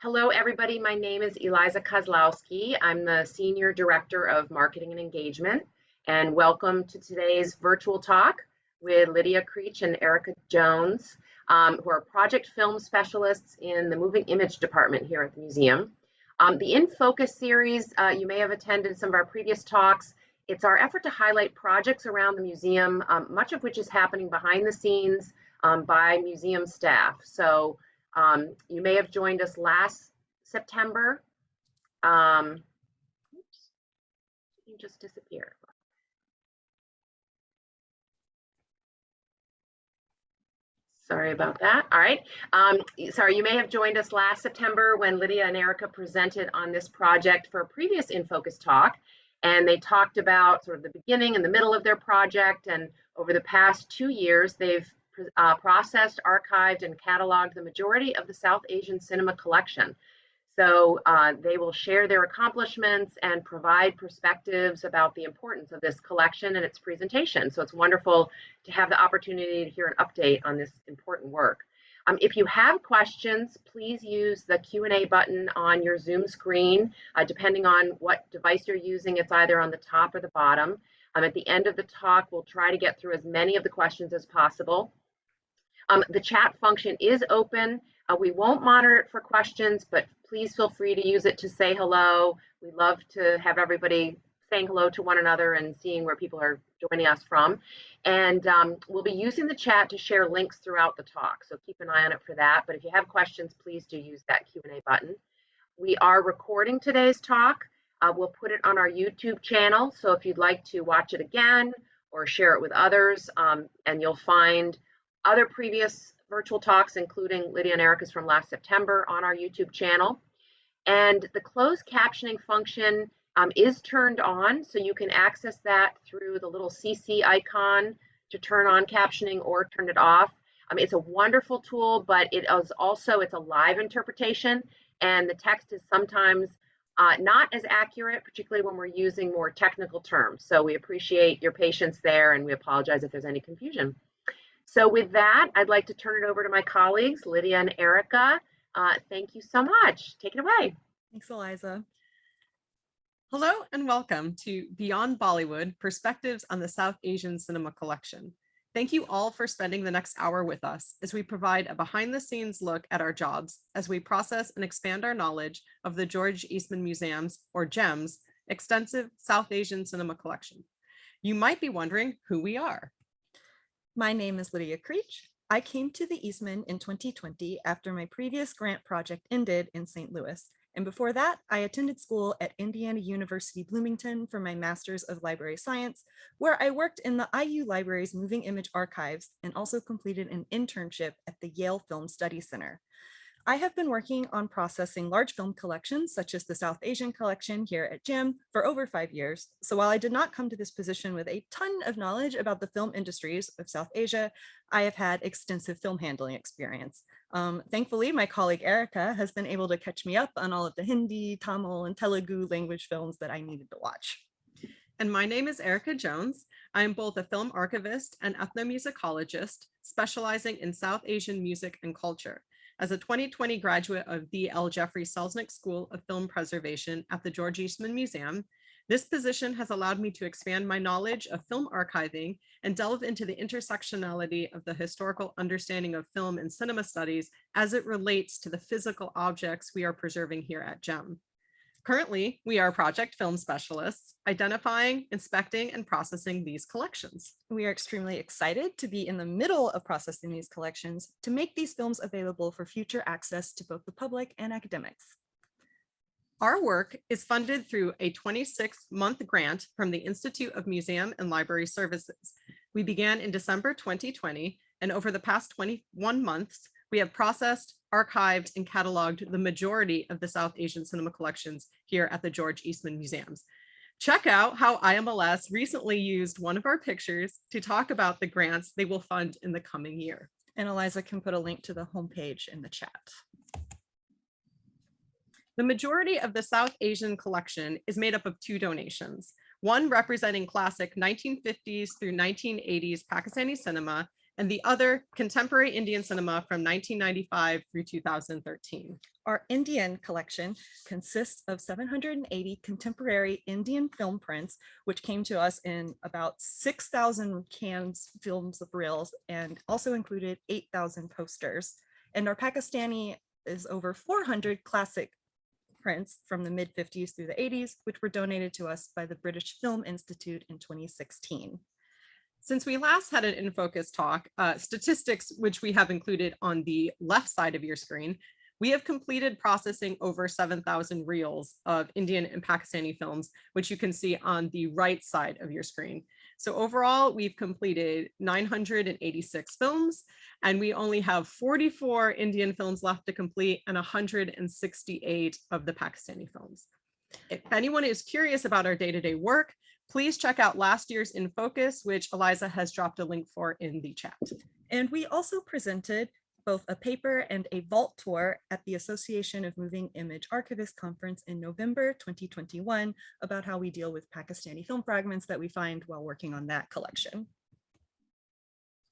Hello, everybody. My name is Eliza Kozlowski. I'm the Senior Director of Marketing and Engagement, and welcome to today's virtual talk with Lydia Creech and Erica Jones, who are project film specialists in the Moving Image Department here at the museum. The In Focus series, you may have attended some of our previous talks. It's our effort to highlight projects around the museum, much of which is happening behind the scenes by museum staff. So you may have joined us last September. Oops, you just disappeared. Sorry about that. All right. Sorry, you may have joined us last September when Lydia and Erica presented on this project for a previous In Focus talk. And they talked about sort of the beginning and the middle of their project. And over the past 2 years, they've processed, archived, and cataloged the majority of the South Asian cinema collection. So they will share their accomplishments and provide perspectives about the importance of this collection and its presentation. So it's wonderful to have the opportunity to hear an update on this important work. If you have questions, please use the Q&A button on your Zoom screen. Depending on what device you're using, it's either on the top or the bottom. At the end of the talk, we'll try to get through as many of the questions as possible. The chat function is open. We won't monitor it for questions, but please feel free to use it to say hello. We love to have everybody saying hello to one another and seeing where people are joining us from. And we'll be using the chat to share links throughout the talk, so keep an eye on it for that. But if you have questions, please do use that Q&A button. We are recording today's talk. We'll put it on our YouTube channel, so if you'd like to watch it again or share it with others, and you'll find other previous virtual talks, including Lydia and Erica's from last September, on our YouTube channel. And the closed captioning function is turned on, so you can access that through the little CC icon to turn on captioning or turn it off. It's a wonderful tool, but it is also, it's a live interpretation, and the text is sometimes not as accurate, particularly when we're using more technical terms. So we appreciate your patience there, and we apologize if there's any confusion. So with that, I'd like to turn it over to my colleagues, Lydia and Erica. Thank you so much. Take it away. Thanks, Eliza. Hello and welcome to Beyond Bollywood, Perspectives on the South Asian Cinema Collection. Thank you all for spending the next hour with us as we provide a behind-the-scenes look at our jobs as we process and expand our knowledge of the George Eastman Museum's, or GEM's, extensive South Asian cinema collection. You might be wondering who we are. My name is Lydia Creech. I came to the Eastman in 2020 after my previous grant project ended in St. Louis. And before that, I attended school at Indiana University Bloomington for my Master's of Library Science, where I worked in the IU Library's Moving Image Archives and also completed an internship at the Yale Film Study Center. I have been working on processing large film collections, such as the South Asian collection here at GEM, for over 5 years. So while I did not come to this position with a ton of knowledge about the film industries of South Asia, I have had extensive film handling experience. Thankfully, my colleague Erica has been able to catch me up on all of the Hindi, Tamil, and Telugu language films that I needed to watch. And my name is Erica Jones. I am both a film archivist and ethnomusicologist, specializing in South Asian music and culture. As a 2020 graduate of the L. Jeffrey Selznick School of Film Preservation at the George Eastman Museum, this position has allowed me to expand my knowledge of film archiving and delve into the intersectionality of the historical understanding of film and cinema studies as it relates to the physical objects we are preserving here at GEM. Currently, we are project film specialists, identifying, inspecting, and processing these collections. We are extremely excited to be in the middle of processing these collections to make these films available for future access to both the public and academics. Our work is funded through a 26-month grant from the Institute of Museum and Library Services. We began in December 2020, and over the past 21 months, we have processed, archived, and cataloged the majority of the South Asian cinema collections here at the George Eastman Museums. Check out how IMLS recently used one of our pictures to talk about the grants they will fund in the coming year. And Eliza can put a link to the homepage in the chat. The majority of the South Asian collection is made up of 2 donations, one representing classic 1950s through 1980s Pakistani cinema, and the other contemporary Indian cinema from 1995 through 2013. Our Indian collection consists of 780 contemporary Indian film prints, which came to us in about 6,000 cans, films of reels, and also included 8,000 posters. And our Pakistani is over 400 classic prints from the mid-50s through the 80s, which were donated to us by the British Film Institute in 2016. Since we last had an In Focus talk, statistics, which we have included on the left side of your screen, we have completed processing over 7,000 reels of Indian and Pakistani films, which you can see on the right side of your screen. So overall, we've completed 986 films, and we only have 44 Indian films left to complete and 168 of the Pakistani films. If anyone is curious about our day-to-day work, please check out last year's In Focus, which Eliza has dropped a link for in the chat. And we also presented both a paper and a vault tour at the Association of Moving Image Archivists conference in November 2021 about how we deal with Pakistani film fragments that we find while working on that collection.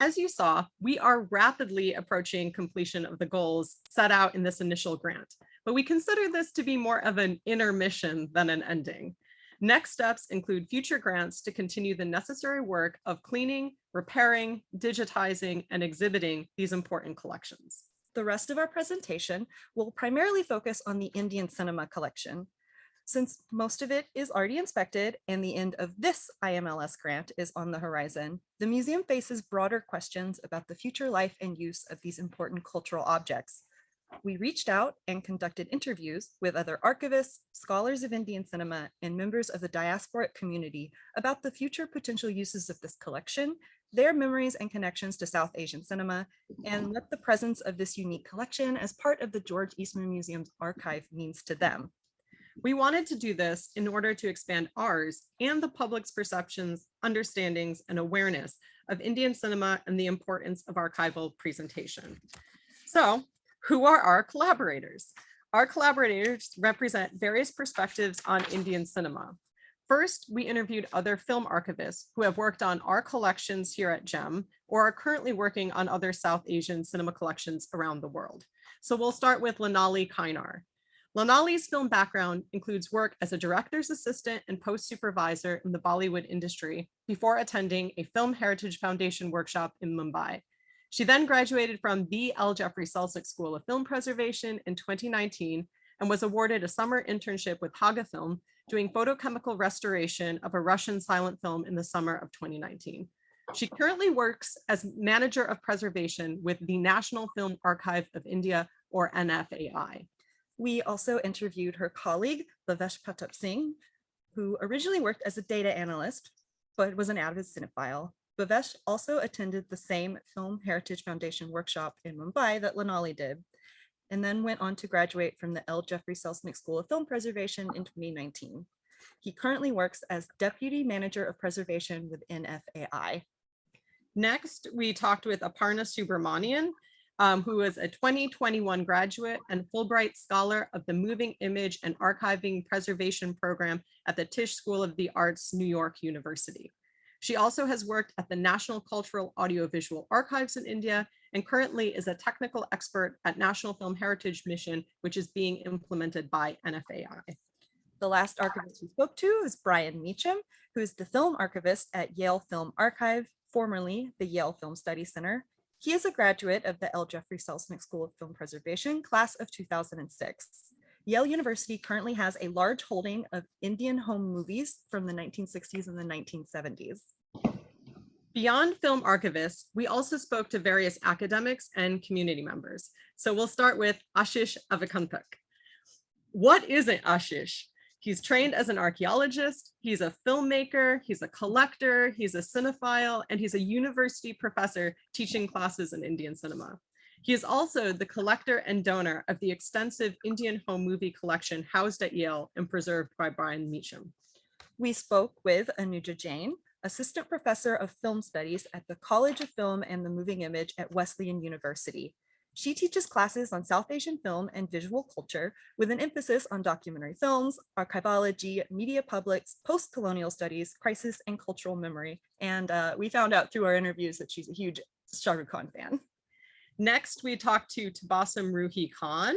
As you saw, we are rapidly approaching completion of the goals set out in this initial grant, but we consider this to be more of an intermission than an ending. Next steps include future grants to continue the necessary work of cleaning, repairing, digitizing, and exhibiting these important collections. The rest of our presentation will primarily focus on the Indian cinema collection. Since most of it is already inspected and the end of this IMLS grant is on the horizon, the museum faces broader questions about the future life and use of these important cultural objects. We reached out and conducted interviews with other archivists, scholars of Indian cinema, and members of the diasporic community about the future potential uses of this collection, their memories and connections to South Asian cinema, and what the presence of this unique collection as part of the George Eastman Museum's archive means to them. We wanted to do this in order to expand ours and the public's perceptions, understandings, and awareness of Indian cinema and the importance of archival presentation. So, who are our collaborators? Our collaborators represent various perspectives on Indian cinema. First, we interviewed other film archivists who have worked on our collections here at GEM or are currently working on other South Asian cinema collections around the world. So we'll start with Lanali Kainar. Lanali's film background includes work as a director's assistant and post-supervisor in the Bollywood industry before attending a Film Heritage Foundation workshop in Mumbai. She then graduated from the L. Jeffrey Selznick School of Film Preservation in 2019 and was awarded a summer internship with Haga Film doing photochemical restoration of a Russian silent film in the summer of 2019. She currently works as manager of preservation with the National Film Archive of India, or NFAI. We also interviewed her colleague, Bhavesh Pratap Singh, who originally worked as a data analyst, but was an avid cinephile. Bhavesh also attended the same Film Heritage Foundation workshop in Mumbai that Lanali did, and then went on to graduate from the L. Jeffrey Selznick School of Film Preservation in 2019. He currently works as Deputy Manager of Preservation with NFAI. Next, we talked with Aparna Subramanian, who is a 2021 graduate and Fulbright Scholar of the Moving Image and Archiving Preservation Program at the Tisch School of the Arts, New York University. She also has worked at the National Cultural Audiovisual Archives in India and currently is a technical expert at National Film Heritage Mission, which is being implemented by NFAI. The last archivist we spoke to is Brian Meacham, who is the film archivist at Yale Film Archive, formerly the Yale Film Studies Center. He is a graduate of the L. Jeffrey Selznick School of Film Preservation, class of 2006. Yale University currently has a large holding of Indian home movies from the 1960s and the 1970s. Beyond film archivists, we also spoke to various academics and community members. So we'll start with Ashish Avakantak. What isn't Ashish? He's trained as an archaeologist, he's a filmmaker, he's a collector, he's a cinephile, and he's a university professor teaching classes in Indian cinema. He is also the collector and donor of the extensive Indian home movie collection housed at Yale and preserved by Brian Meacham. We spoke with Anuja Jain, assistant professor of film studies at the College of Film and the Moving Image at Wesleyan University. She teaches classes on South Asian film and visual culture with an emphasis on documentary films, archivology, media publics, post-colonial studies, crisis and cultural memory. And we found out through our interviews that she's a huge Shah Rukh Khan fan. Next, we talked to Tabassum Ruhi Khan.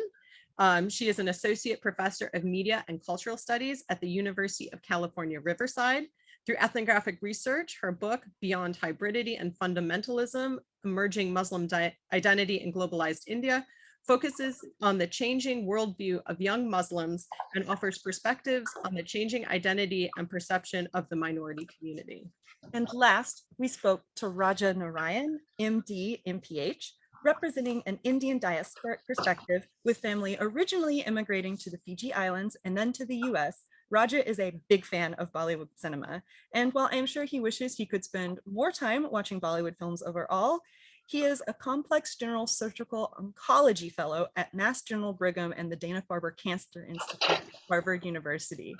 She is an associate professor of media and cultural studies at the University of California, Riverside. Through ethnographic research, her book, Beyond Hybridity and Fundamentalism, Emerging Muslim Identity in Globalized India, focuses on the changing worldview of young Muslims and offers perspectives on the changing identity and perception of the minority community. And last, we spoke to Raja Narayan, MD, MPH, representing an Indian diasporic perspective with family originally immigrating to the Fiji Islands and then to the US. Raja is a big fan of Bollywood cinema. And while I'm sure he wishes he could spend more time watching Bollywood films overall, he is a complex general surgical oncology fellow at Mass General Brigham and the Dana-Farber Cancer Institute at Harvard University.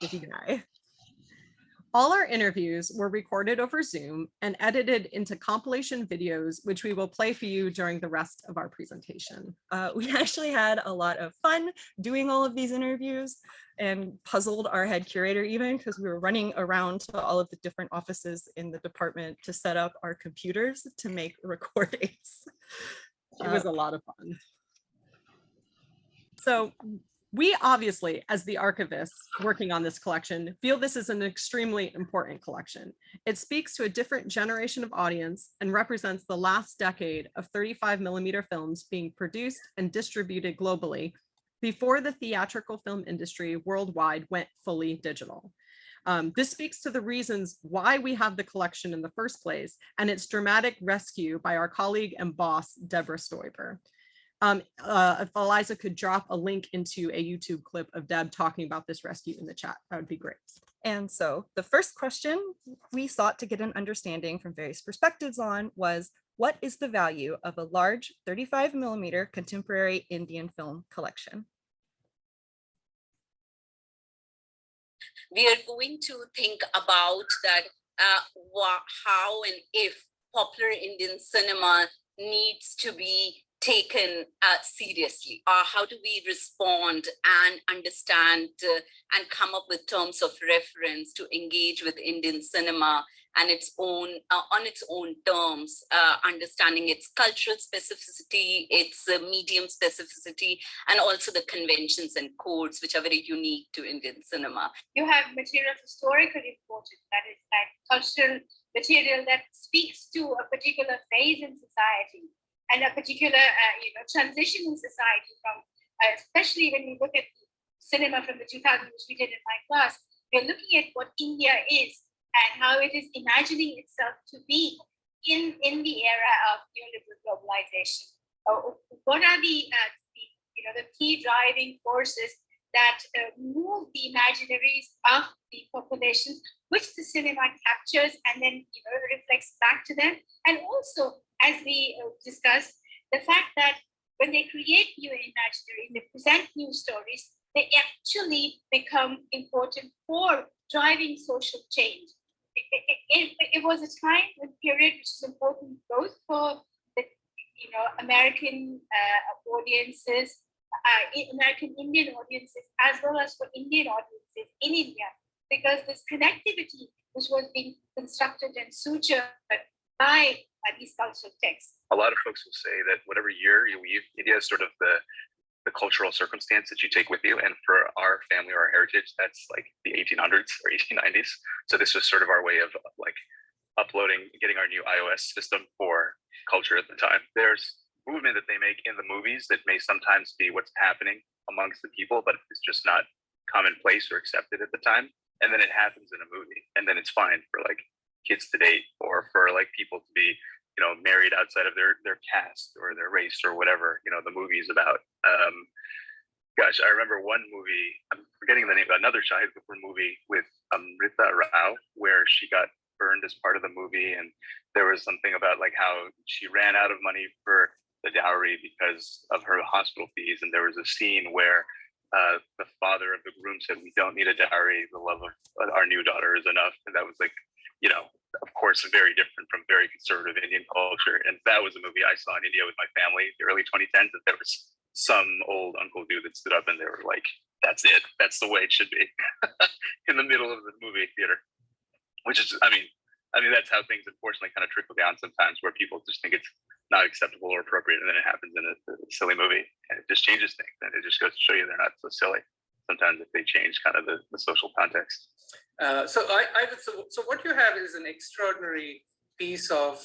Busy guy. All our interviews were recorded over Zoom and edited into compilation videos, which we will play for you during the rest of our presentation. We actually had a lot of fun doing all of these interviews and puzzled our head curator even because we were running around to all of the different offices in the department to set up our computers to make recordings. It was a lot of fun. So we obviously, as the archivists working on this collection, feel this is an extremely important collection. It speaks to a different generation of audience and represents the last decade of 35mm films being produced and distributed globally before the theatrical film industry worldwide went fully digital. This speaks to the reasons why we have the collection in the first place and its dramatic rescue by our colleague and boss, Deborah Stoiber. If Eliza could drop a link into a YouTube clip of Deb talking about this rescue in the chat, that would be great. And so the first question we sought to get an understanding from various perspectives on was, what is the value of a large 35mm contemporary Indian film collection? We are going to think about that, how and if popular Indian cinema needs to be taken seriously. How do we respond and understand and come up with terms of reference to engage with Indian cinema and its own on its own terms, understanding its cultural specificity, its medium specificity, and also the conventions and codes which are very unique to Indian cinema. You have material historically important, that is like cultural material that speaks to a particular phase in society and a particular transition in society from, especially when we look at cinema from the 2000s, which we did in my class, we're looking at what India is and how it is imagining itself to be in the era of neoliberal globalization. What are the key driving forces that move the imaginaries of the populations, which the cinema captures and then reflects back to them, and also, as we discussed, the fact that when they create new imaginary, they present new stories, they actually become important for driving social change. It was a time and period which is important both for the American audiences, American Indian audiences, as well as for Indian audiences in India, because this connectivity which was being constructed and sutured by these cultural texts. A lot of folks will say that whatever year you leave, India is sort of the cultural circumstance that you take with you. And for our family or our heritage, that's like the 1800s or 1890s. So this was sort of our way of like uploading, getting our new iOS system for culture at the time. There's movement that they make in the movies that may sometimes be what's happening amongst the people, but it's just not commonplace or accepted at the time. And then it happens in a movie, and then it's fine for like kids to date or for like people to be married outside of their caste or their race or whatever the movie's about. Gosh, I remember one movie, I'm forgetting the name, another Shahid Kapoor movie with Amrita Rao, where she got burned as part of the movie, and there was something about like how she ran out of money for the dowry because of her hospital fees, and there was a scene where the father of the groom said, "We don't need a dowry, the love of our new daughter is enough." And that was like, of course, very different from very conservative Indian culture. And that was a movie I saw in India with my family, the early 2010s, that there was some old uncle dude that stood up and they were like, "That's it. That's the way it should be," in the middle of the movie theater, which is, I mean, I mean, that's how things unfortunately kind of trickle down sometimes, where people just think it's not acceptable or appropriate, and then it happens in a silly movie, and it just changes things. And it just goes to show you they're not so silly sometimes if they change kind of the social context. So what you have is an extraordinary piece of.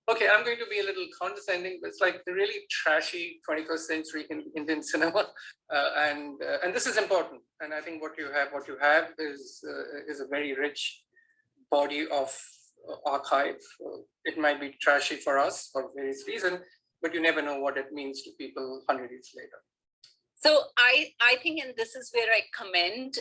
Okay, I'm going to be a little condescending, but it's like the really trashy 21st century Indian cinema, and this is important. And I think what you have is a very rich body of archive. It might be trashy for us for various reasons, but you never know what it means to people 100 years later. So I think, and this is where I commend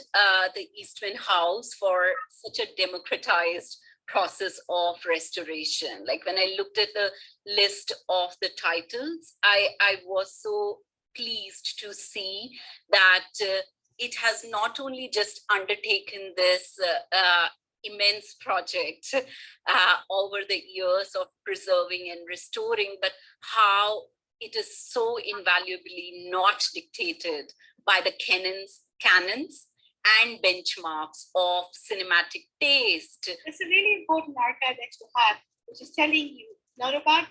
the Eastman House for such a democratized process of restoration. Like when I looked at the list of the titles, I was so pleased to see that it has not only just undertaken this immense project over the years of preserving and restoring, but how it is so invaluably not dictated by the canons and benchmarks of cinematic taste. It's a really important archive that you have, which is telling you not about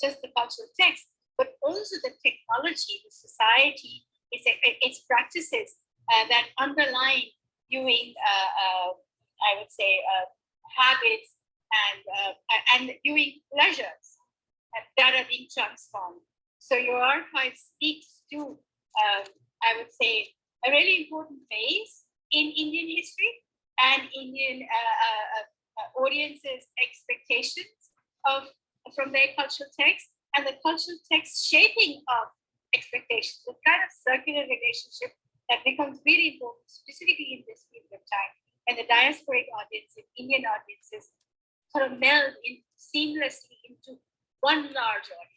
just the cultural text, but also the technology, the society, its practices that underline viewing, I would say, habits and viewing pleasures that are being transformed. So your archive speaks to, I would say, a really important phase in Indian history and Indian audiences' expectations from their cultural text, and the cultural text shaping of expectations, the kind of circular relationship that becomes really important, specifically in this period of time, and the diasporic audiences, Indian audiences, sort of meld in seamlessly into one large audience.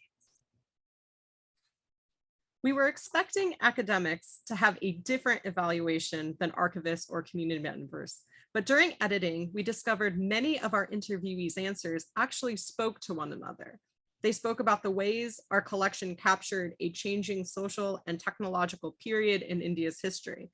We were expecting academics to have a different evaluation than archivists or community members, but during editing, we discovered many of our interviewees' answers actually spoke to one another. They spoke about the ways our collection captured a changing social and technological period in India's history.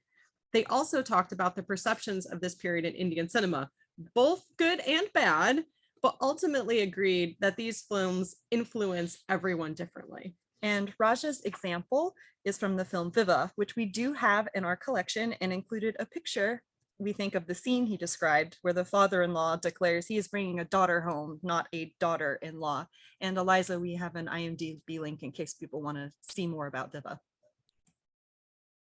They also talked about the perceptions of this period in Indian cinema, both good and bad, but ultimately agreed that these films influence everyone differently. And Raja's example is from the film Viva, which we do have in our collection, and included a picture, we think, of the scene he described, where the father-in-law declares he is bringing a daughter home, not a daughter-in-law. And Eliza, we have an IMDb link in case people want to see more about Viva.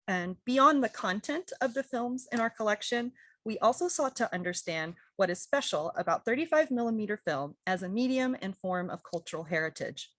And beyond the content of the films in our collection, we also sought to understand what is special about 35mm film as a medium and form of cultural heritage.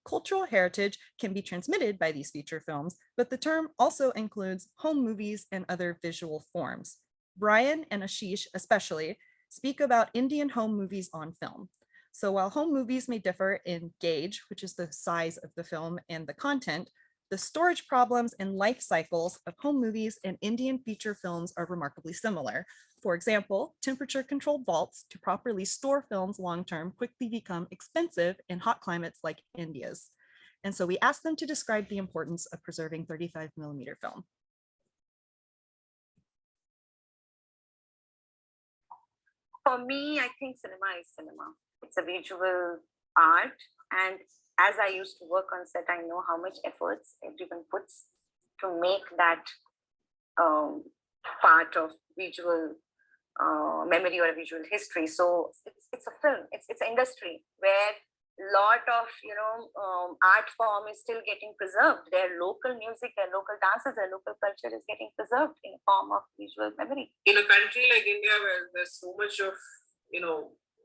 Cultural heritage can be transmitted by these feature films, but the term also includes home movies and other visual forms. Brian and Ashish especially speak about Indian home movies on film. So while home movies may differ in gauge, which is the size of the film, and the content, the storage problems and life cycles of home movies and Indian feature films are remarkably similar. For example, temperature-controlled vaults to properly store films long-term quickly become expensive in hot climates like India's. And so we asked them to describe the importance of preserving 35mm film. For me, I think cinema is cinema. It's a visual art. And as I used to work on set, I know how much efforts everyone puts to make that part of visual memory or a visual history. So it's a film, it's an industry where a lot of art form is still getting preserved. Their local music, their local dances, their local culture is getting preserved in a form of visual memory. In a country like India, where there's so much of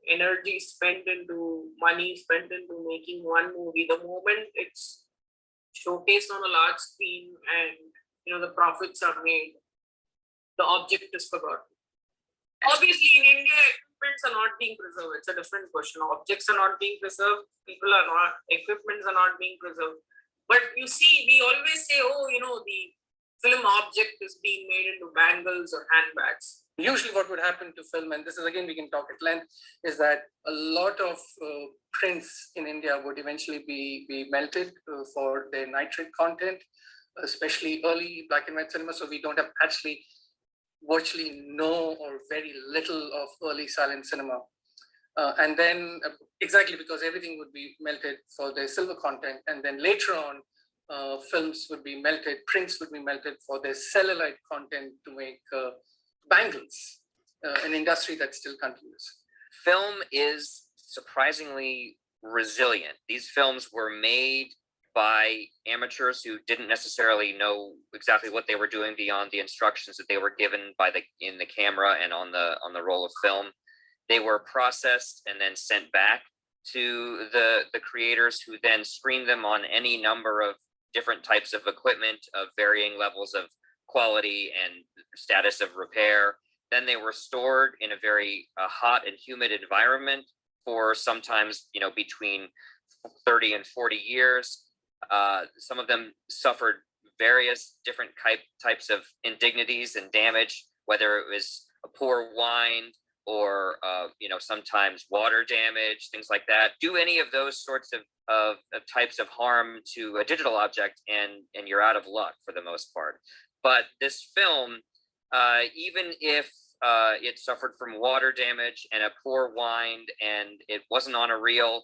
energy spent into money spent into making one movie, the moment it's showcased on a large screen and the profits are made, the object is forgotten. Obviously, in India, equipments are not being preserved. It's a different question. Objects are not being preserved. People are not. Equipments are not being preserved. But you see, we always say, the film object is being made into bangles or handbags. Usually what would happen to film, and this is again, we can talk at length, is that a lot of prints in India would eventually be melted for their nitrate content, especially early black and white cinema. So we don't have actually virtually no or very little of early silent cinema. And then exactly because everything would be melted for their silver content. And then later on, films would be melted, prints would be melted for their cellulite content to make bangles, an industry that still continues. Film is surprisingly resilient. These films were made by amateurs who didn't necessarily know exactly what they were doing beyond the instructions that they were given by in the camera and on the roll of film. They were processed and then sent back to the creators, who then screened them on any number of different types of equipment of varying levels of quality and status of repair. Then they were stored in a very hot and humid environment for sometimes, between 30 and 40 years. Some of them suffered various different types of indignities and damage, whether it was a poor wind or sometimes water damage, things like that. Do any of those sorts of types of harm to a digital object, and you're out of luck for the most part. But this film, even if it suffered from water damage and a poor wind and it wasn't on a reel,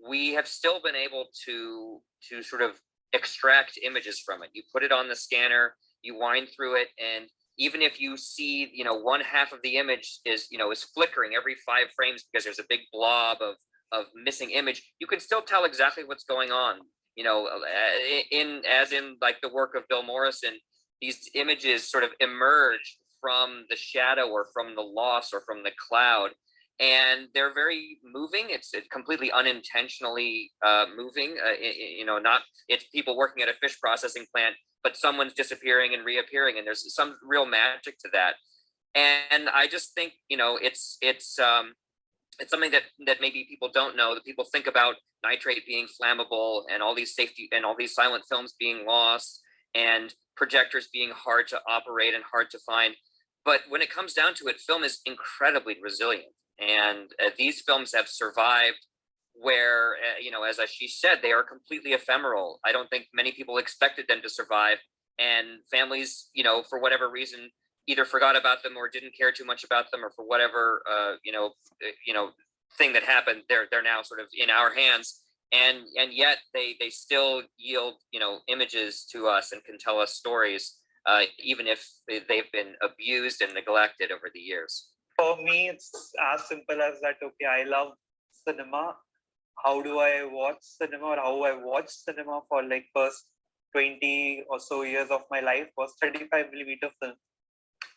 we have still been able to sort of extract images from it. You put it on the scanner, you wind through it, and even if you see, one half of the image is flickering every 5 frames because there's a big blob of missing image, you can still tell exactly what's going on. As in like the work of Bill Morrison, these images sort of emerge from the shadow or from the loss or from the cloud, and they're very moving. It's completely unintentionally moving. It's people working at a fish processing plant, but someone's disappearing and reappearing, and there's some real magic to that. And I just think it's something that maybe people don't know. That people think about nitrate being flammable and all these safety and all these silent films being lost and projectors being hard to operate and hard to find. But when it comes down to it, film is incredibly resilient. And these films have survived where, as she said, they are completely ephemeral. I don't think many people expected them to survive. And families, for whatever reason, either forgot about them or didn't care too much about them, or for whatever, thing that happened, they're now sort of in our hands. And yet they still yield, images to us and can tell us stories, even if they've been abused and neglected over the years. For me, it's as simple as that. Okay, I love cinema. How do I watch cinema, or how I watched cinema for like first 20 or so years of my life was 35mm film.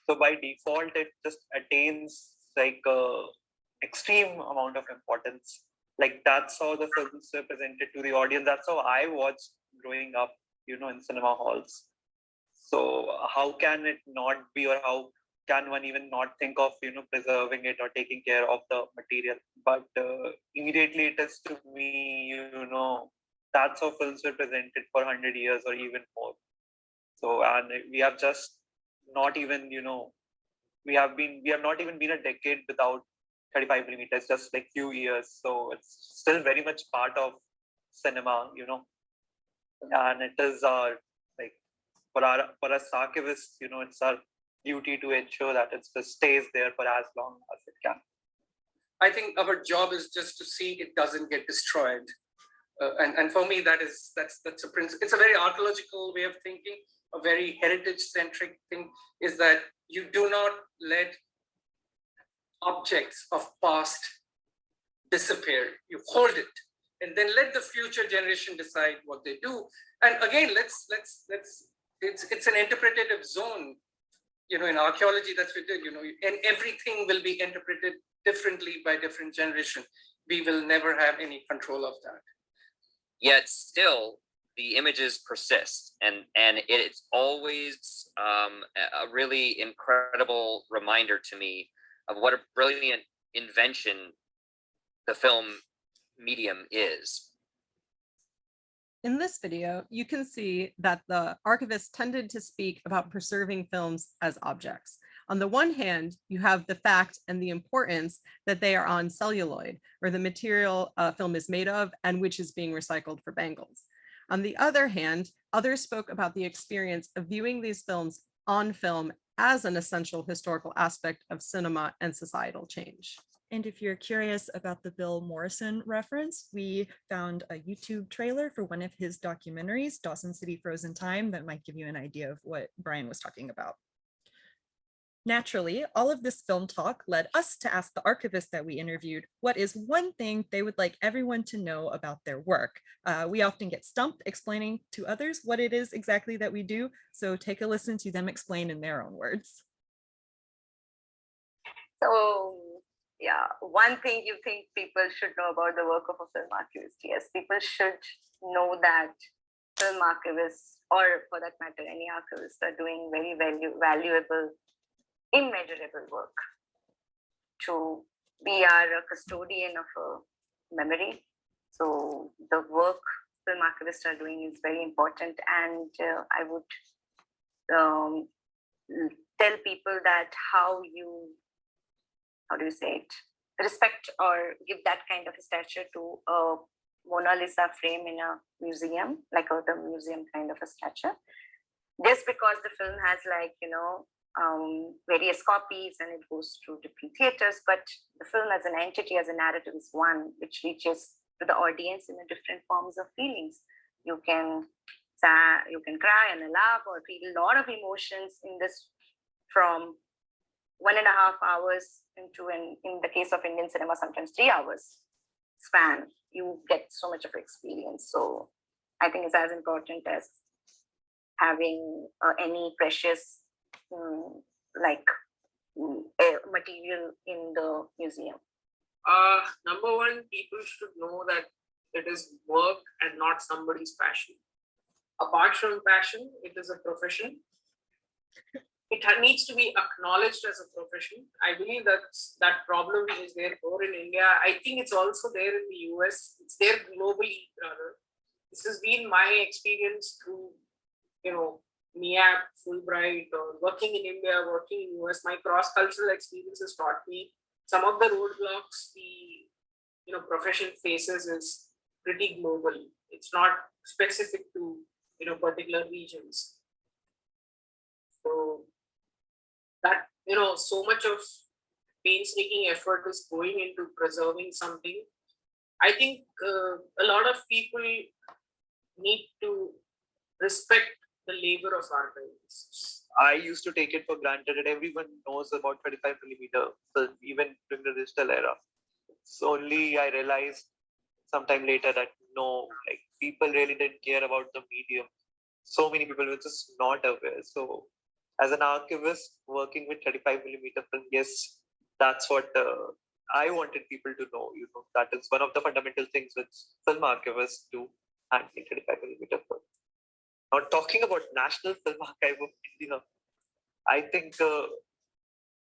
So by default, it just attains like extreme amount of importance. Like that's how the films were presented to the audience. That's how I watched growing up, in cinema halls. So how can it not be, or how can one even not think of, preserving it or taking care of the material? But immediately it is to me, that's how films were presented for 100 years or even more. So, and we have just not even, we have not even been a decade without 35mm, just like few years. So it's still very much part of cinema, and it is our, like, for us archivists, it's our duty to ensure that it stays there for as long as it can. I think our job is just to see it doesn't get destroyed. And for me, that's a principle. It's a very archaeological way of thinking, a very heritage-centric thing, is that you do not let objects of past disappear. You hold it, and then let the future generation decide what they do. And again, it's an interpretative zone. In archaeology, that's what we did, and everything will be interpreted differently by different generation. We will never have any control of that. Yet still, the images persist, and it's always a really incredible reminder to me of what a brilliant invention the film medium is. In this video, you can see that the archivists tended to speak about preserving films as objects. On the one hand, you have the fact and the importance that they are on celluloid, or the material film is made of and which is being recycled for bangles. On the other hand, others spoke about the experience of viewing these films on film as an essential historical aspect of cinema and societal change. And if you're curious about the Bill Morrison reference, we found a YouTube trailer for one of his documentaries, Dawson City Frozen Time, that might give you an idea of what Brian was talking about. Naturally, all of this film talk led us to ask the archivist that we interviewed what is one thing they would like everyone to know about their work. We often get stumped explaining to others what it is exactly that we do, so take a listen to them explain in their own words. So, yeah, one thing you think people should know about the work of a film archivist. Yes, people should know that film archivists, or for that matter, any archivists, are doing very valuable, immeasurable work. We are a custodian of a memory. So the work film archivists are doing is very important. And I would tell people that how do you say it, respect or give that kind of a stature to a Mona Lisa frame in a museum, like the museum kind of a stature. Just because the film has various copies and it goes through different theaters, but the film as an entity, as a narrative, is one which reaches to the audience in a different forms of feelings. You can cry and laugh or feel a lot of emotions in this from 1.5 hours into, in the case of Indian cinema, sometimes 3 hours span. You get so much of experience. So I think it's as important as having any precious material in the museum. Number one, people should know that it is work and not somebody's passion. Apart from passion, it is a profession. It needs to be acknowledged as a profession. I believe that problem is there more in India. I think it's also there in the US. It's there globally, rather. This has been my experience through, NIAP, Fulbright, or working in India, working in US. My cross-cultural experiences taught me some of the roadblocks the profession faces is pretty global. It's not specific to particular regions. So that so much of painstaking effort is going into preserving something. I think a lot of people need to respect the labor of archivists. I used to take it for granted that everyone knows about 35mm film, even during the digital era. It's only I realized sometime later that no, people really didn't care about the medium. So many people were just not aware. So as an archivist working with 35mm film, yes, that's what I wanted people to know. That is one of the fundamental things which film archivists do, handling 35mm film. Now, talking about National Film Archive of India, I think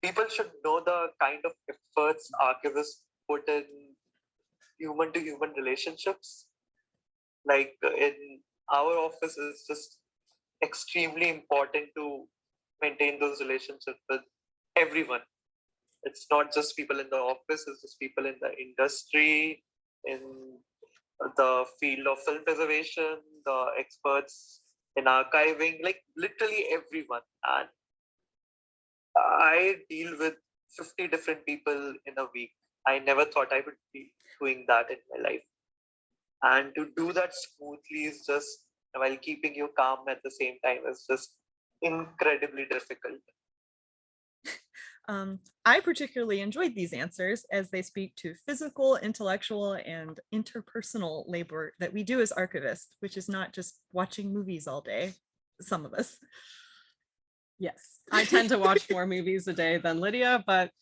people should know the kind of efforts archivists put in human-to-human relationships. Like in our office, it's just extremely important to maintain those relationships with everyone. It's not just people in the office, it's just people in the industry, in the field of film preservation, the experts in archiving, literally everyone. And I deal with 50 different people in a week. I never thought I would be doing that in my life. And to do that smoothly is just, while keeping you calm at the same time, is just incredibly difficult. I particularly enjoyed these answers as they speak to physical, intellectual, and interpersonal labor that we do as archivists, which is not just watching movies all day, some of us. Yes, I tend to watch more movies a day than Lydia, but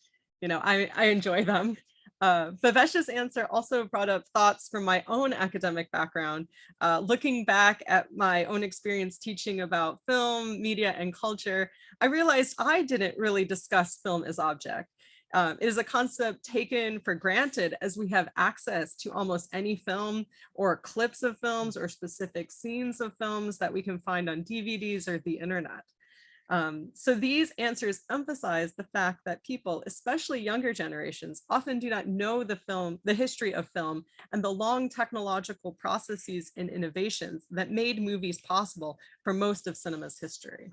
I enjoy them. Bhavesh's answer also brought up thoughts from my own academic background. Looking back at my own experience teaching about film, media, and culture, I realized I didn't really discuss film as object. It is a concept taken for granted as we have access to almost any film or clips of films or specific scenes of films that we can find on DVDs or the internet. So these answers emphasize the fact that people, especially younger generations, often do not know the history of film and the long technological processes and innovations that made movies possible for most of cinema's history.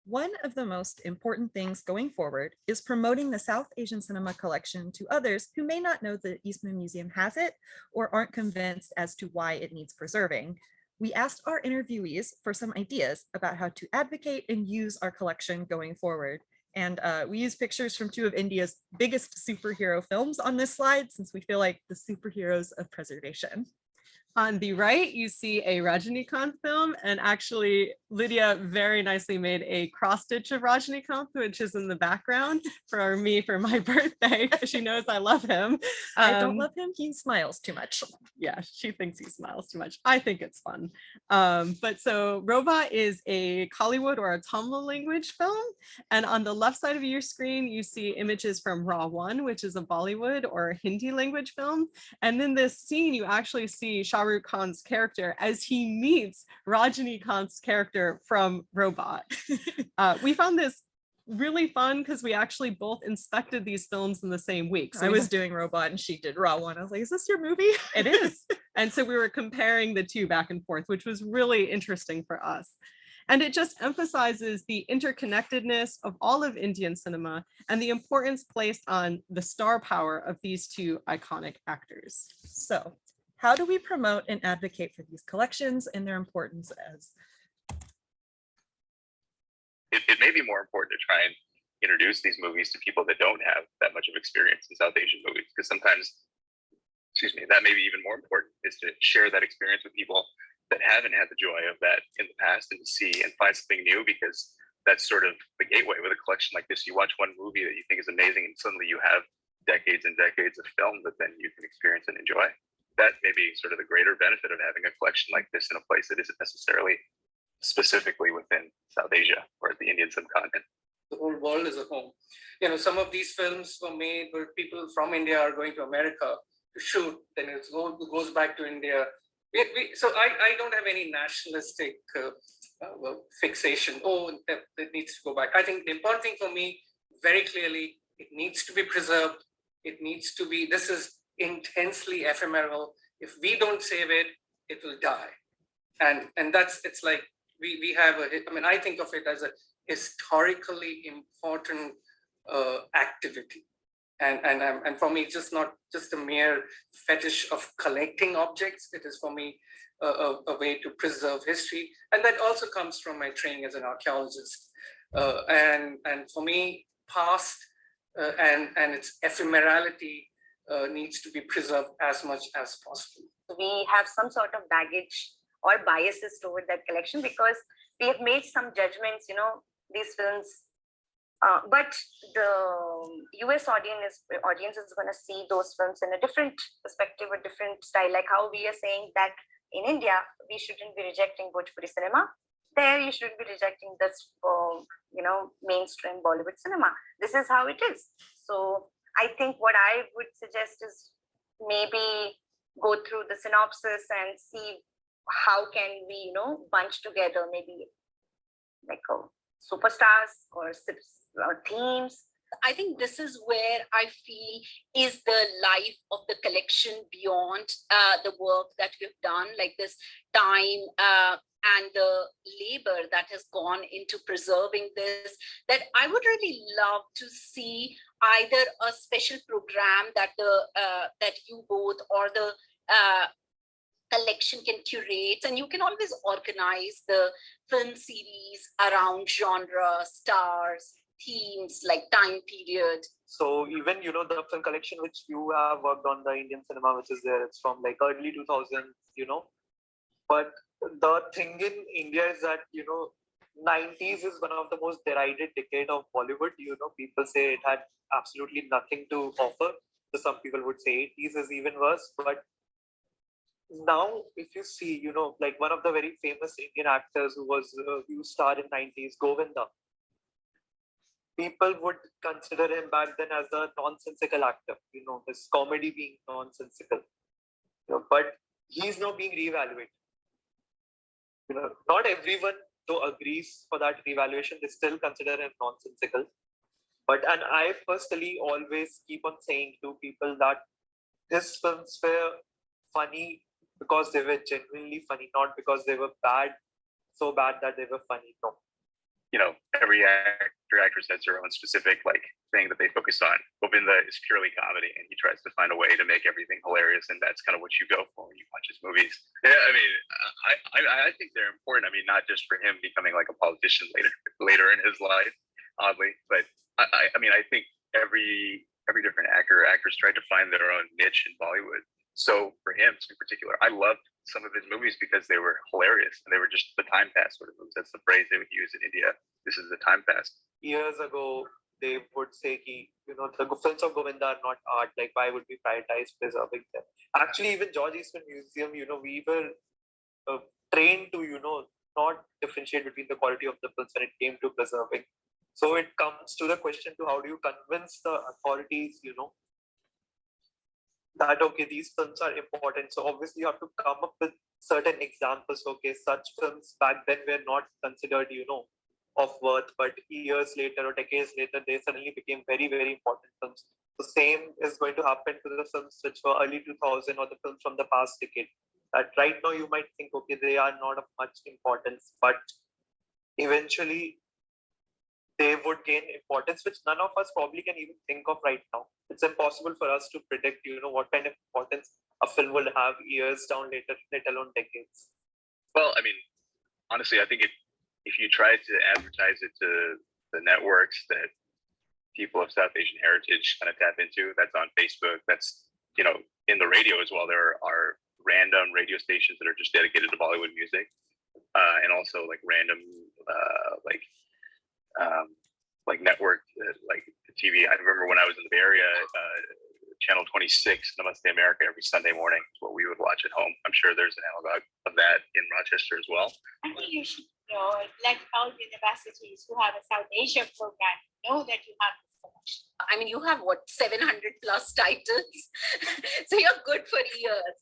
One of the most important things going forward is promoting the South Asian cinema collection to others who may not know the Eastman Museum has it or aren't convinced as to why it needs preserving. We asked our interviewees for some ideas about how to advocate and use our collection going forward. And we use pictures from two of India's biggest superhero films on this slide, since we feel like the superheroes of preservation. On the right, you see a Rajinikanth film, and actually Lydia very nicely made a cross stitch of Rajinikanth, which is in the background for me for my birthday. She knows I love him. I don't love him, he smiles too much. Yeah, she thinks he smiles too much. I think it's fun. But so Robot is a Bollywood or a Tamil language film. And on the left side of your screen, you see images from Raw One, which is a Bollywood or Hindi language film. And in this scene, you actually see Shah Rukh Khan's character as he meets Rajinikanth's character from Robot. We found this really fun because we actually both inspected these films in the same week. So I was doing Robot and she did Raw One. I was like, is this your movie? It is. And so we were comparing the two back and forth, which was really interesting for us. And it just emphasizes the interconnectedness of all of Indian cinema and the importance placed on the star power of these two iconic actors. So how do we promote and advocate for these collections and their importance as? It may be more important to try and introduce these movies to people that don't have that much of experience in South Asian movies, because sometimes, that may be even more important, is to share that experience with people that haven't had the joy of that in the past, and to see and find something new, because that's sort of the gateway with a collection like this. You watch one movie that you think is amazing, and suddenly you have decades and decades of film that then you can experience and enjoy. That may be sort of the greater benefit of having a collection like this in a place that isn't necessarily specifically within South Asia or the Indian subcontinent. The whole world is a home. Some of these films were made where people from India are going to America to shoot, then it goes back to India. So I don't have any nationalistic fixation. Oh, that needs to go back. I think the important thing for me, very clearly, it needs to be preserved. It needs to be, this is intensely ephemeral. If we don't save it, it will die. And that's, it's like we have I think of it as a historically important activity. And for me, it's just not just a mere fetish of collecting objects. It is for me a way to preserve history. And that also comes from my training as an archaeologist. And for me, past and its ephemerality needs to be preserved as much as possible. We have some sort of baggage or biases toward that collection because we have made some judgments, these films. But the US audience is going to see those films in a different perspective, a different style, like how we are saying that in India, we shouldn't be rejecting Bhojpuri cinema. There, you should be rejecting this, mainstream Bollywood cinema. This is how it is. So I think what I would suggest is maybe go through the synopsis and see how can we, bunch together maybe like superstars or themes. I think this is where I feel is the life of the collection beyond the work that we've done, like this time and the labor that has gone into preserving this, that I would really love to see either a special program that that you both or the collection can curate, and you can always organize the film series around genre, stars, themes, like time period. So even, the film collection which you have worked on, the Indian cinema, which is there, it's from like early 2000s, but the thing in India is that, 90s is one of the most derided decade of Bollywood. People say it had absolutely nothing to offer. So some people would say 80s is even worse. But now, if you see, like one of the very famous Indian actors who was a huge star in 90s, Govinda, people would consider him back then as a nonsensical actor, his comedy being nonsensical. But he's now being reevaluated. Not everyone though agrees for that revaluation. They still consider him nonsensical. And I personally always keep on saying to people that his films were funny because they were genuinely funny, not because they were bad, so bad that they were funny. No. every actor, actress has their own specific like thing that they focus on. Govinda is purely comedy, and he tries to find a way to make everything hilarious, and that's kind of what you go for when you watch his movies. Yeah, I mean, I think they're important. I mean, not just for him becoming like a politician later in his life, oddly, but I mean, I think every different actor or actress tried to find their own niche in Bollywood. So for him in particular, I loved some of his movies because they were hilarious and they were just the time pass sort of movies. That's the phrase they would use in India. This is the time pass. Years ago, they would say, the films of Govinda are not art. Like, why would we prioritize preserving them? Actually, even George Eastman Museum, we were trained to, not differentiate between the quality of the films when it came to preserving. So it comes to the question to how do you convince the authorities, that, okay, these films are important. So obviously you have to come up with certain examples. Okay, such films back then were not considered, of worth, but years later or decades later, they suddenly became very, very important films. The same is going to happen to the films which were early 2000 or the films from the past decade. That right now you might think, okay, they are not of much importance, but eventually they would gain importance, which none of us probably can even think of right now. It's impossible for us to predict, what kind of importance a film will have years down later, let alone decades. Well, I mean, honestly, I think if you try to advertise it to the networks that people of South Asian heritage kind of tap into, that's on Facebook, that's, in the radio as well. There are random radio stations that are just dedicated to Bollywood music, and also like random, like network, like TV. I remember when I was in the Bay Area, Channel 26, Namaste America, every Sunday morning is what we would watch at home. I'm sure there's an analog of that in Rochester as well. I think you should let all universities who have a South Asia program know that you have this collection. I mean, you have what, 700 plus titles? So you're good for years.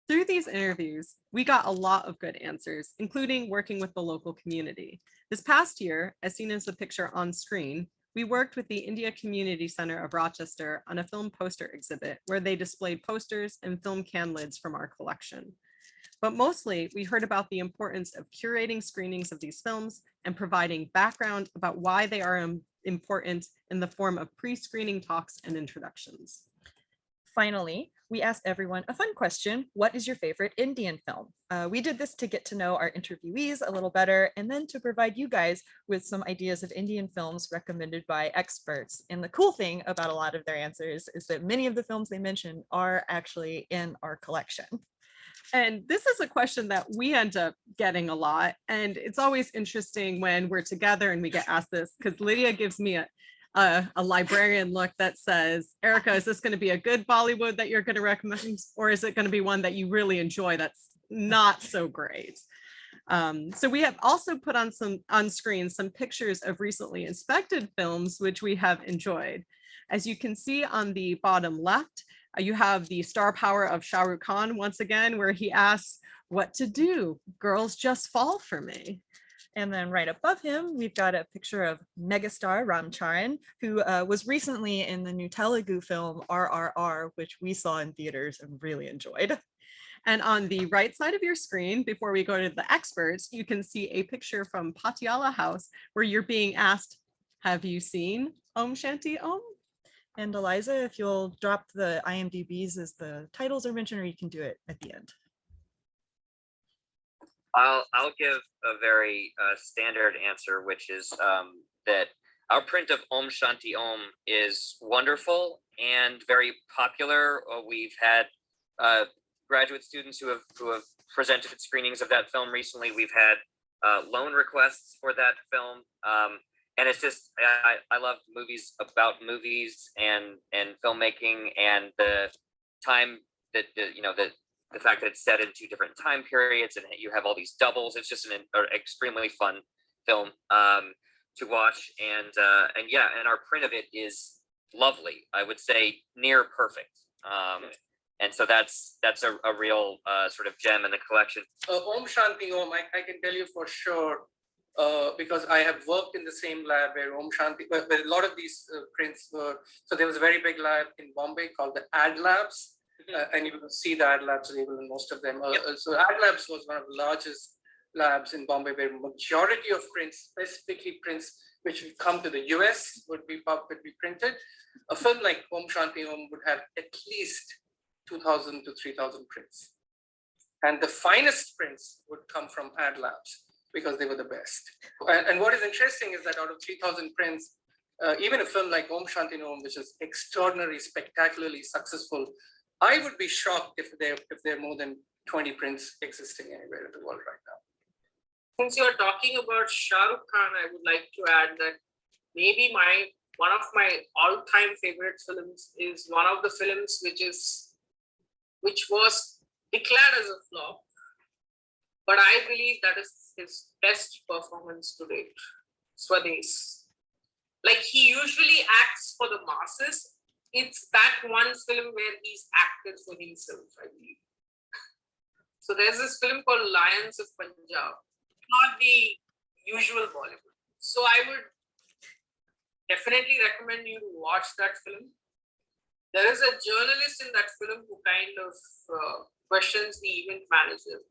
Through these interviews, we got a lot of good answers, including working with the local community. This past year, as seen as the picture on screen, we worked with the India Community Center of Rochester on a film poster exhibit where they displayed posters and film can lids from our collection. But mostly, we heard about the importance of curating screenings of these films and providing background about why they are important in the form of pre-screening talks and introductions. Finally, we asked everyone a fun question. What is your favorite Indian film? We did this to get to know our interviewees a little better and then to provide you guys with some ideas of Indian films recommended by experts. And the cool thing about a lot of their answers is that many of the films they mentioned are actually in our collection. And this is a question that we end up getting a lot. And it's always interesting when we're together and we get asked this, because Lydia gives me a librarian look that says, Erica, is this going to be a good Bollywood that you're going to recommend, or is it going to be one that you really enjoy that's not so great? So we have also put on screen some pictures of recently inspected films which we have enjoyed. As you can see on the bottom left, you have the star power of Shah Rukh Khan once again, where he asks, "What to do? Girls just fall for me." And then right above him, we've got a picture of megastar Ram Charan, who was recently in the new Telugu film RRR, which we saw in theaters and really enjoyed. And on the right side of your screen, before we go to the experts, you can see a picture from Patiala House where you're being asked, have you seen Om Shanti Om? And Eliza, if you'll drop the IMDb's as the titles are mentioned, or you can do it at the end. I'll give a very standard answer, which is that our print of Om Shanti Om is wonderful and very popular. We've had graduate students who have presented screenings of that film recently. We've had loan requests for that film, and it's just I love movies about movies and filmmaking, and the time that the fact that it's set in 2 different time periods and you have all these doubles. It's just an extremely fun film to watch, and our print of it is lovely. I would say near perfect. And so that's a real sort of gem in the collection. Om Shanti Om, I can tell you for sure, because I have worked in the same lab where Om Shanti, where a lot of these prints were. So there was a very big lab in Bombay called the Ad Labs, and you can see the Ad Labs label in most of them. So Ad Labs was one of the largest labs in Bombay, where majority of prints, specifically prints which would come to the US, would be printed. A film like Om Shanti Om would have at least 2,000 to 3,000 prints. And the finest prints would come from ad labs because they were the best. And what is interesting is that out of 3,000 prints, even a film like Om Shanti Om, which is extraordinarily, spectacularly successful, I would be shocked if there are more than 20 prints existing anywhere in the world right now. Since you're talking about Shah Rukh Khan, I would like to add that maybe one of my all-time favorite films is one of the films which was declared as a flop, but I believe that is his best performance to date, Swades. Like, he usually acts for the masses. It's that one film where he's acted for himself, I believe. So there's this film called Lions of Punjab, not the usual Bollywood. So I would definitely recommend you to watch that film. There is a journalist in that film who kind of questions the event manager.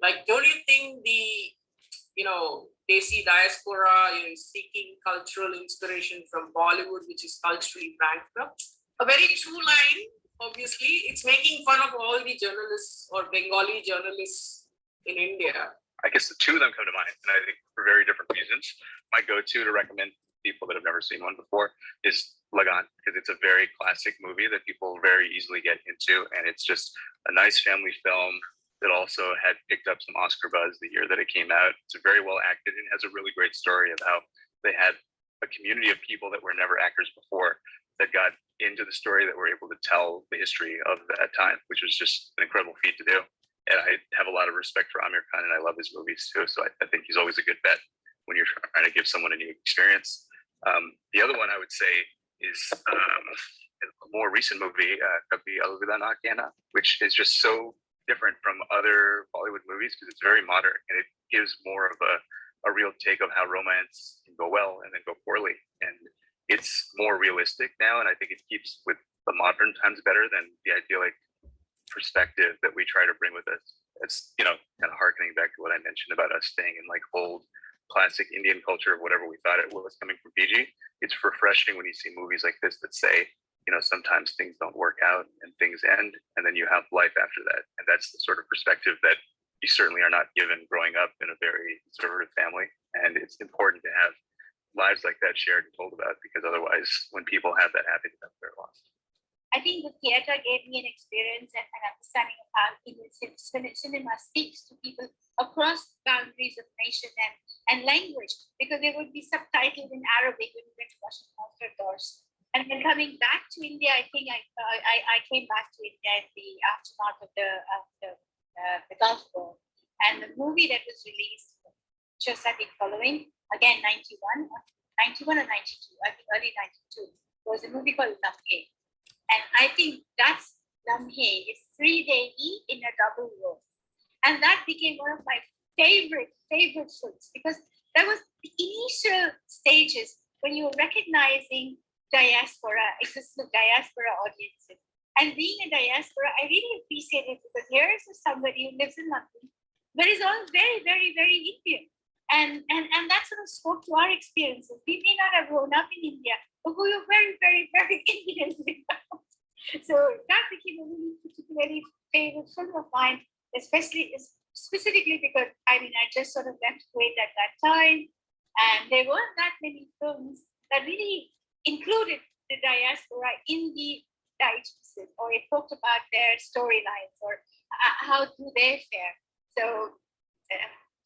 Like, don't you think they see diaspora seeking cultural inspiration from Bollywood, which is culturally bankrupt? A very true line, obviously. It's making fun of all the journalists or Bengali journalists in India. I guess the two of them come to mind, and I think for very different reasons. My go-to to recommend people that have never seen one before is Lagan, because it's a very classic movie that people very easily get into, and it's just a nice family film that also had picked up some Oscar buzz the year that it came out. It's very well acted and has a really great story of how they had a community of people that were never actors before that got into the story, that were able to tell the history of that time, which was just an incredible feat to do. And I have a lot of respect for Amir Khan, and I love his movies too. So I think he's always a good bet when you're trying to give someone a new experience. The other one I would say is a more recent movie, Kabhi Alvida Na Kehna, which is just so different from other Bollywood movies because it's very modern and it gives more of a real take of how romance can go well and then go poorly. And it's more realistic now, and I think it keeps with the modern times better than the idyllic perspective that we try to bring with us. It's, kind of harkening back to what I mentioned about us staying in like old classic Indian culture of whatever we thought it was coming from PG. It's refreshing when you see movies like this that say, sometimes things don't work out and things end, and then you have life after that. And that's the sort of perspective that you certainly are not given growing up in a very conservative family. And it's important to have lives like that shared and told about, because otherwise, when people have that happiness, they're lost. I think the theater gave me an experience and an understanding of how cinema speaks to people across boundaries of nation and language, because they would be subtitled in Arabic when we went to Russian concert doors. And then coming back to India, I think I came back to India in the aftermath of the Gulf War, and the movie that was released just I think following, again 91 or 92, I think early 92, was a movie called Lamhe. And I think that's Lamhe is 3-day in a double row. And that became one of my favorite films, because that was the initial stages when you were recognizing existence of diaspora audiences. And being a diaspora, I really appreciate it, because here is somebody who lives in London, but is all very, very, very Indian. And that sort of spoke to our experiences. We may not have grown up in India, but we were very, very, very Indian. So that became a really particularly favorite film of mine, specifically because, I just sort of left Kuwait at that time, and there weren't that many films that really included the diaspora in the digestion, or it talked about their storylines or how do they fare. So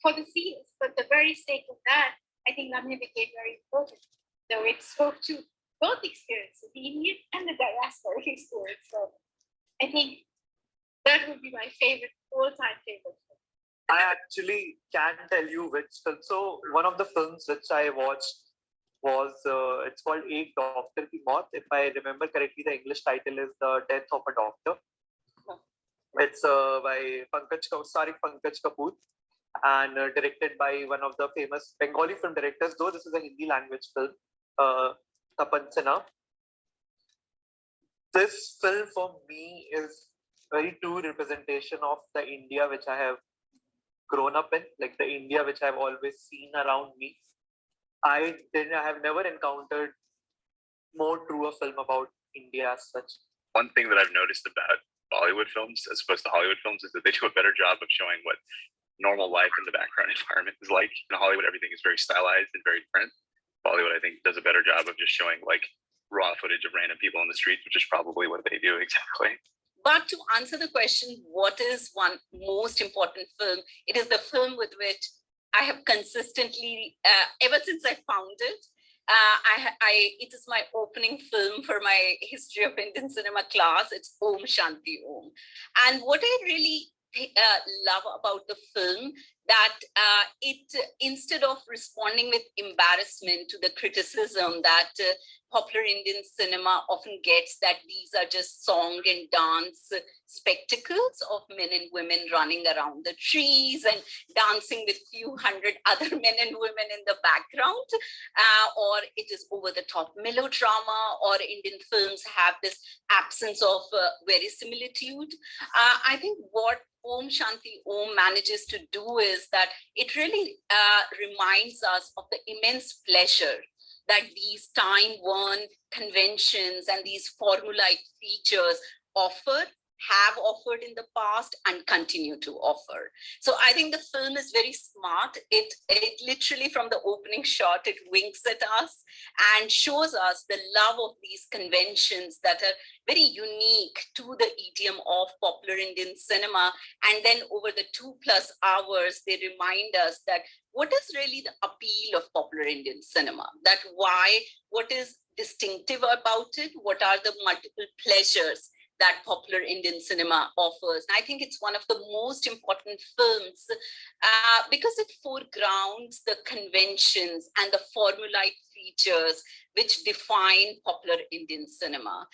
for the very sake of that, I think Lamhe became very important. So it spoke to both experiences, the Indian and the diaspora experience. So I think that would be my all-time favorite film. I actually can tell you which film. So one of the films which I watched was, it's called Ek Doctor Ki Maut. If I remember correctly, the English title is The Death of a Doctor. It's by starring Pankaj Kapoor, and directed by one of the famous Bengali film directors, though this is a Hindi language film, Tapan Sinha. This film for me is very true representation of the India which I have grown up in, like the India which I've always seen around me. I have never encountered more true a film about India as such. One thing that I've noticed about Bollywood films as opposed to Hollywood films is that they do a better job of showing what normal life in the background environment is like. In Hollywood, everything is very stylized and very different. Bollywood, I think, does a better job of just showing like raw footage of random people on the streets, which is probably what they do exactly. But to answer the question, what is one most important film? It is the film with which I have consistently, ever since I found it, it is my opening film for my History of Indian Cinema class. It's Om Shanti Om. And what I really love about the film, that it, instead of responding with embarrassment to the criticism that popular Indian cinema often gets, that these are just song and dance spectacles of men and women running around the trees and dancing with few hundred other men and women in the background, or it is over the top melodrama, or Indian films have this absence of verisimilitude. I think what Om Shanti Om manages to do is that it really reminds us of the immense pleasure that these time-worn conventions and these formulaic features have offered in the past and continue to offer. So I think the film is very smart. It literally, from the opening shot, it winks at us and shows us the love of these conventions that are very unique to the idiom of popular Indian cinema. And then over the 2+ hours, they remind us that what is really the appeal of popular Indian cinema, that what is distinctive about it, what are the multiple pleasures that popular Indian cinema offers. And I think it's one of the most important films because it foregrounds the conventions and the formulaic features which define popular Indian cinema.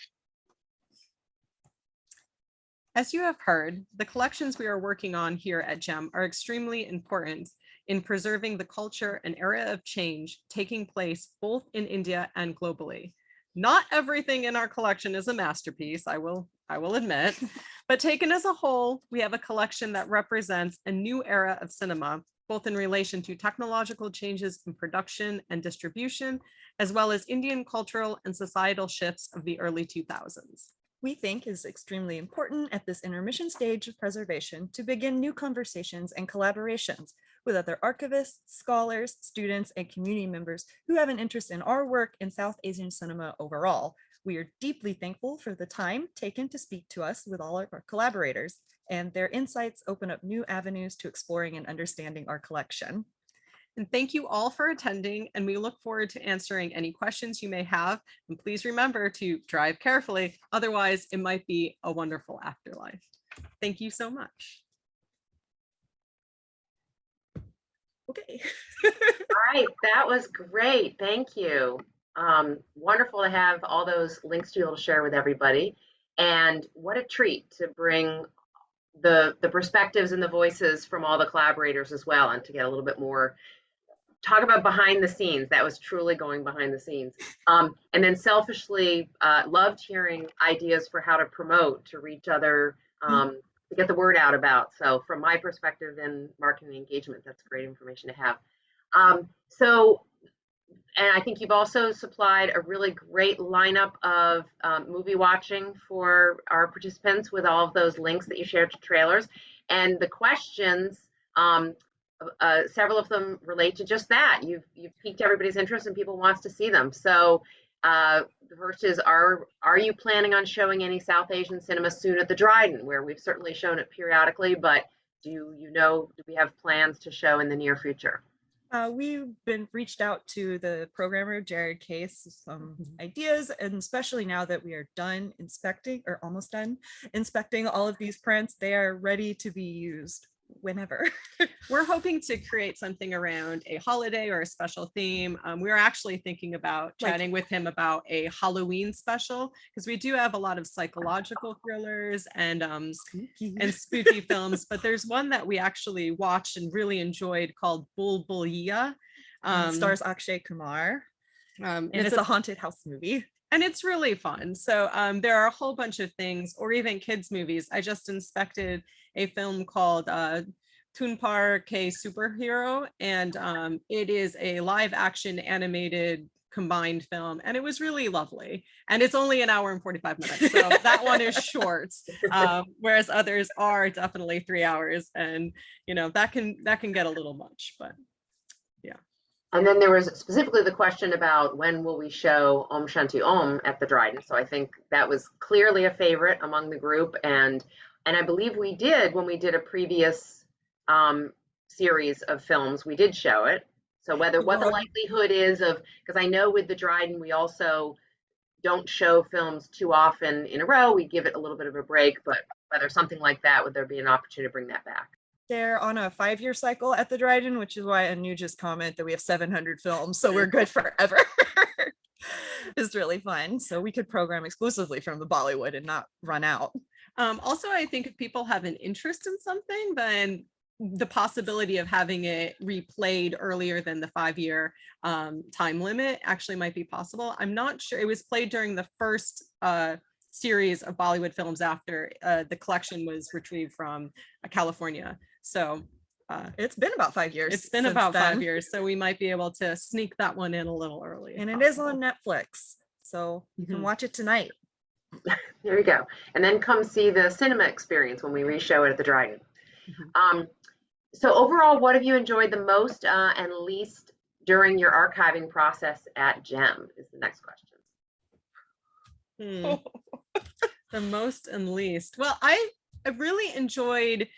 As you have heard, the collections we are working on here at GEM are extremely important in preserving the culture and era of change taking place both in India and globally. Not everything in our collection is a masterpiece, I will admit, but taken as a whole, we have a collection that represents a new era of cinema, both in relation to technological changes in production and distribution, as well as Indian cultural and societal shifts of the early 2000s. We think is extremely important at this intermission stage of preservation to begin new conversations and collaborations with other archivists, scholars, students, and community members who have an interest in our work in South Asian cinema overall. We are deeply thankful for the time taken to speak to us with all of our collaborators, and their insights open up new avenues to exploring and understanding our collection. And thank you all for attending, and we look forward to answering any questions you may have. And please remember to drive carefully, otherwise it might be a wonderful afterlife. Thank you so much. Okay. All right, that was great. Thank you. Wonderful to have all those links to be able to share with everybody. And what a treat to bring the perspectives and the voices from all the collaborators as well, and to get a little bit more, talk about behind the scenes. That was truly going behind the scenes. And then selfishly loved hearing ideas for how to promote, to reach other, to get the word out about. So from my perspective in marketing engagement, that's great information to have. And I think you've also supplied a really great lineup of movie watching for our participants with all of those links that you shared to trailers. And the questions, several of them relate to just that. You've piqued everybody's interest and people wants to see them. So the first is, are you planning on showing any South Asian cinema soon at the Dryden, where we've certainly shown it periodically, but do we have plans to show in the near future? We've been reached out to the programmer, Jared Case, some ideas, and especially now that we are done inspecting, or almost done inspecting all of these prints, they are ready to be used whenever. We're hoping to create something around a holiday or a special theme. We were actually thinking about chatting with him about a Halloween special, because we do have a lot of psychological thrillers and spooky films, but there's one that we actually watched and really enjoyed called Bulbulia. Stars Akshay Kumar. And it's a haunted house movie. And it's really fun. So there are a whole bunch of things, or even kids movies. I just inspected a film called Tunpar K Superhero, and it is a live action animated combined film, and it was really lovely, and it's only an hour and 45 minutes, so that one is short, whereas others are definitely 3 hours, and you know that can get a little much, but yeah. And then there was specifically the question about when will we show Om Shanti Om at the Dryden. So I think that was clearly a favorite among the group, and I believe we did when we did a previous series of films, we did show it. So what the likelihood is of, because I know with the Dryden, we also don't show films too often in a row. We give it a little bit of a break, but whether something like that, would there be an opportunity to bring that back? They're on a 5-year cycle at the Dryden, which is why Anuja's comment that we have 700 films, so we're good forever. It's really fun. So we could program exclusively from the Bollywood and not run out. Also, I think if people have an interest in something, then the possibility of having it replayed earlier than the 5-year time limit actually might be possible. I'm not sure. It was played during the first series of Bollywood films after the collection was retrieved from California. So it's been about 5 years. It's been about 5 years. So we might be able to sneak that one in a little early. And it is on Netflix. So you can watch it tonight. There you go. And then come see the cinema experience when we re-show it at the Dryden. So overall, what have you enjoyed the most and least during your archiving process at GEM is the next question. The most and least. Well, I really enjoyed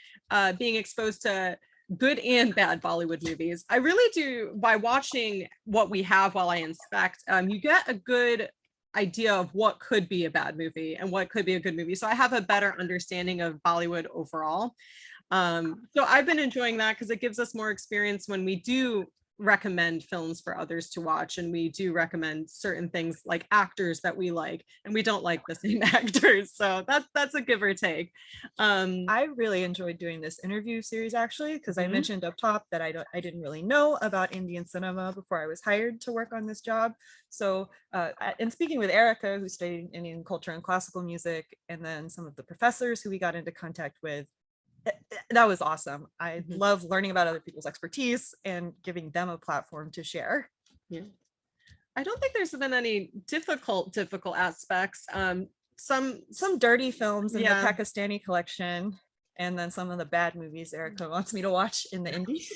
being exposed to good and bad Bollywood movies. I really do. By watching what we have while I inspect, you get a good idea of what could be a bad movie and what could be a good movie. So I have a better understanding of Bollywood overall. So I've been enjoying that because it gives us more experience when we do recommend films for others to watch, and we do recommend certain things like actors that we like, and we don't like the same actors, so that's a give or take. I really enjoyed doing this interview series actually, because I mentioned up top that I didn't really know about Indian cinema before I was hired to work on this job. So and speaking with Erica, who studied Indian culture and classical music, and then some of the professors who we got into contact with, that was awesome. I love learning about other people's expertise and giving them a platform to share. Yeah, I don't think there's been any difficult aspects. Some dirty films in the Pakistani collection, and then some of the bad movies Erica wants me to watch in the Indies.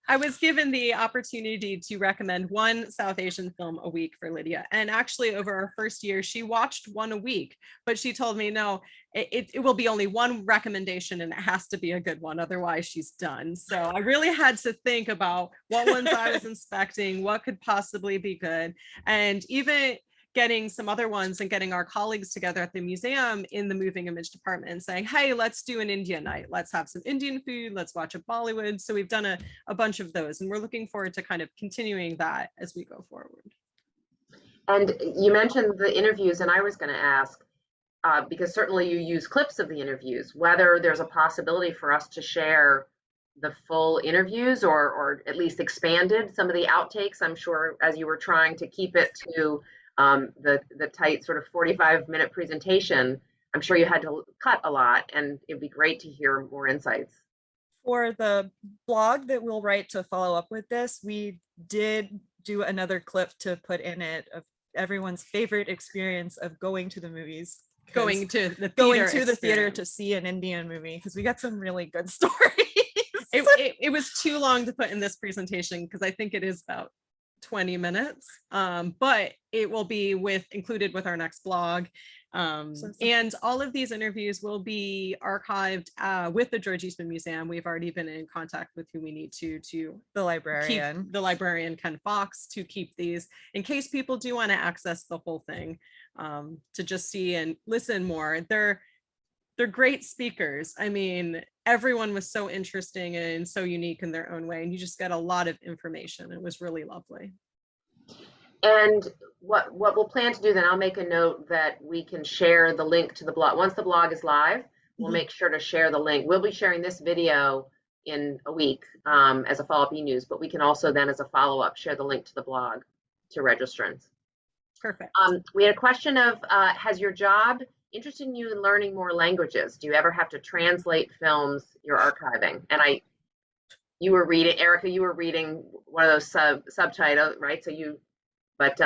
I was given the opportunity to recommend one South Asian film a week for Lydia. And actually over our first year, she watched one a week, but she told me, no, it will be only one recommendation and it has to be a good one. Otherwise she's done. So I really had to think about what ones I was inspecting, what could possibly be good. And even getting some other ones and getting our colleagues together at the museum in the moving image department and saying, hey, let's do an Indian night. Let's have some Indian food. Let's watch a Bollywood. So we've done a bunch of those, and we're looking forward to kind of continuing that as we go forward. And you mentioned the interviews, and I was going to ask, because certainly you use clips of the interviews, whether there's a possibility for us to share the full interviews or at least expanded some of the outtakes. I'm sure as you were trying to keep it to the tight sort of 45-minute presentation, I'm sure you had to cut a lot, and it'd be great to hear more insights. For the blog that we'll write to follow up with this, we did do another clip to put in it of everyone's favorite experience of going to the movies. Going to the theater to see an Indian movie, because we got some really good stories. It was too long to put in this presentation because I think it is about 20 minutes, but it will be included with our next blog. And all of these interviews will be archived with the George Eastman Museum. We've already been in contact with who we need to the librarian Ken Fox, to keep these in case people do want to access the whole thing, to just see and listen more. They're great speakers. I mean, everyone was so interesting and so unique in their own way, and you just get a lot of information. It was really lovely. And what we'll plan to do then, I'll make a note that we can share the link to the blog. Once the blog is live, we'll make sure to share the link. We'll be sharing this video in a week as a follow-up e-news, but we can also then as a follow-up share the link to the blog to registrants. Perfect. We had a question of, has your job interested in you in learning more languages. Do you ever have to translate films you're archiving? And you were reading, Erica, you were reading one of those subtitles, right? So but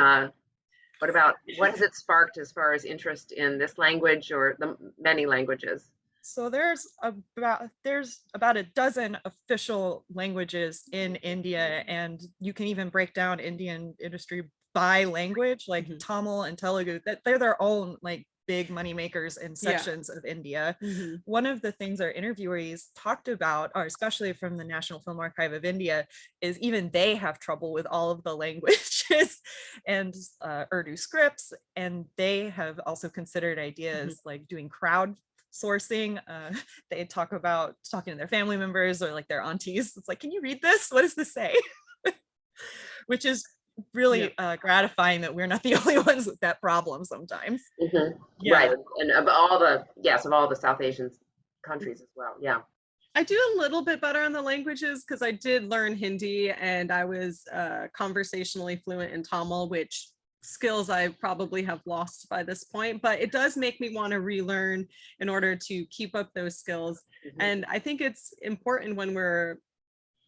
what has it sparked as far as interest in this language or the many languages? So there's about a dozen official languages in India, and you can even break down Indian industry by language, like Tamil and Telugu, that they're their own like big money makers in sections of India. One of the things our interviewees talked about, or especially from the National Film Archive of India, is even they have trouble with all of the languages and Urdu scripts, and they have also considered ideas like doing crowd sourcing. They talk about talking to their family members or like their aunties. It's like, can you read this? What does this say? Which is really gratifying that we're not the only ones with that problem sometimes. Right, and of all the South Asian countries as well. Yeah, I do a little bit better on the languages because I did learn Hindi and I was conversationally fluent in Tamil, which skills I probably have lost by this point, but it does make me want to relearn in order to keep up those skills. And I think it's important when we're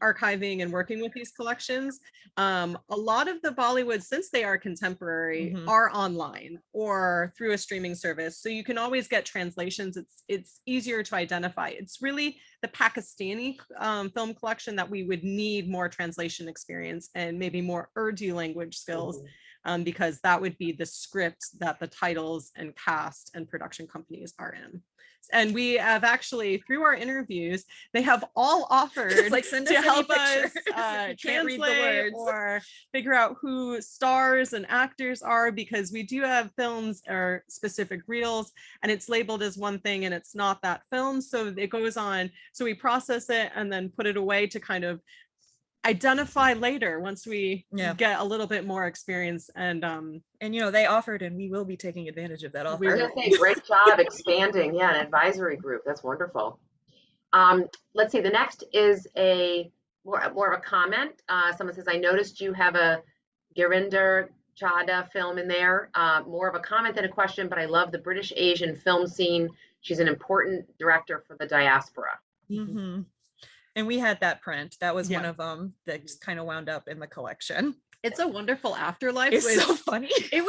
archiving and working with these collections. A lot of the Bollywood, since they are contemporary, are online or through a streaming service. So you can always get translations. It's easier to identify. It's really the Pakistani film collection that we would need more translation experience and maybe more Urdu language skills. Because that would be the script that the titles and cast and production companies are in. And we have actually, through our interviews, they have all offered like, send us to help us translate or figure out who stars and actors are, because we do have films or specific reels and it's labeled as one thing and it's not that film. So it goes on. So we process it and then put it away to kind of identify later once we get a little bit more experience. And you know, they offered, and we will be taking advantage of that offer. I was gonna say, great job expanding. Yeah, an advisory group. That's wonderful. Let's see. The next is more of a comment. Someone says, "I noticed you have a Girinder Chadha film in there." More of a comment than a question, but I love the British Asian film scene. She's an important director for the diaspora. And we had that print. That was one of them that just kind of wound up in the collection. It's a Wonderful Afterlife. It's so funny. It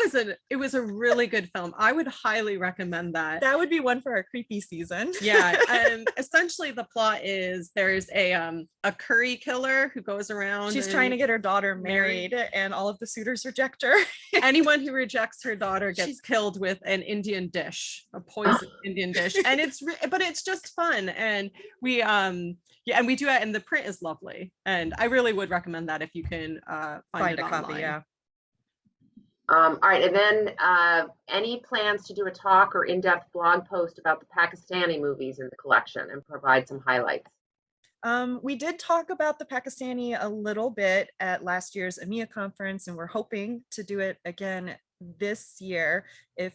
was a really good film. I would highly recommend that. That would be one for our creepy season. Yeah, and essentially the plot is there's a curry killer who goes around. She's trying to get her daughter married, and all of the suitors reject her. Anyone who rejects her daughter gets killed with an Indian dish, a poison Indian dish, and it's just fun. And we and we do it, and the print is lovely, and I really would recommend that if you can find a copy. Yeah. All right, and then any plans to do a talk or in-depth blog post about the Pakistani movies in the collection and provide some highlights? We did talk about the Pakistani a little bit at last year's EMEA conference, and we're hoping to do it again this year. If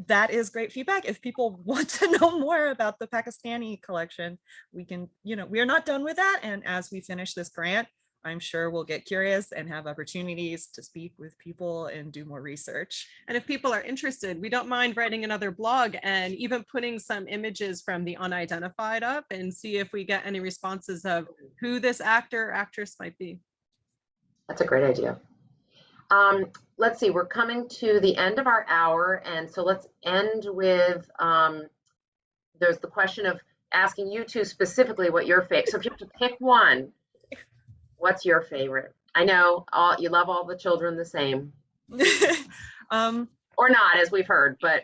that is great feedback, if people want to know more about the Pakistani collection, we can, you know, we are not done with that. And as we finish this grant, I'm sure we'll get curious and have opportunities to speak with people and do more research. And if people are interested, we don't mind writing another blog and even putting some images from the unidentified up and see if we get any responses of who this actor or actress might be. That's a great idea. Let's see, we're coming to the end of our hour, and so let's end with, there's the question of asking you two specifically what your favorite, so if you have to pick one, what's your favorite? I know you love all the children the same. Or not, as we've heard, but.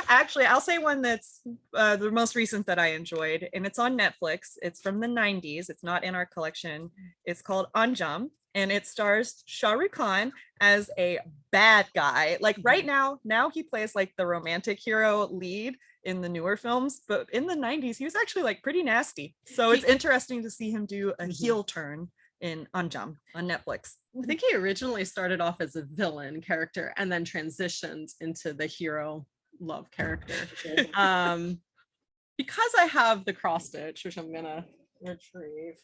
Actually, I'll say one that's the most recent that I enjoyed, and it's on Netflix. It's from the 90s. It's not in our collection. It's called Anjam, and it stars Shah Rukh Khan as a bad guy. Like right now he plays like the romantic hero lead in the newer films, but in the 90s he was actually like pretty nasty. So it's interesting to see him do a heel turn in Anjam on Netflix. I think he originally started off as a villain character and then transitioned into the hero love character. Because I have the cross stitch, which I'm gonna retrieve.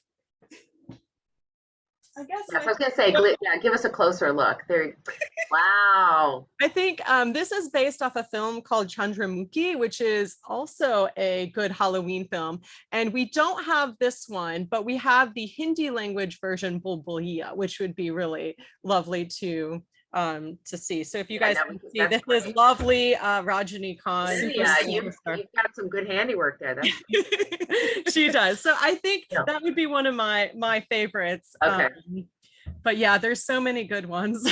I guess Yes, I was gonna say, yeah, give us a closer look. There, wow. I think this is based off a film called Chandramukhi, which is also a good Halloween film. And we don't have this one, but we have the Hindi language version, Bulbulia, which would be really lovely to see. So if you guys can see, this is lovely Rajani Khan. Yeah, you've got some good handiwork there. That's she does. So I think Yeah. that would be one of my favorites. Okay. But yeah, there's so many good ones.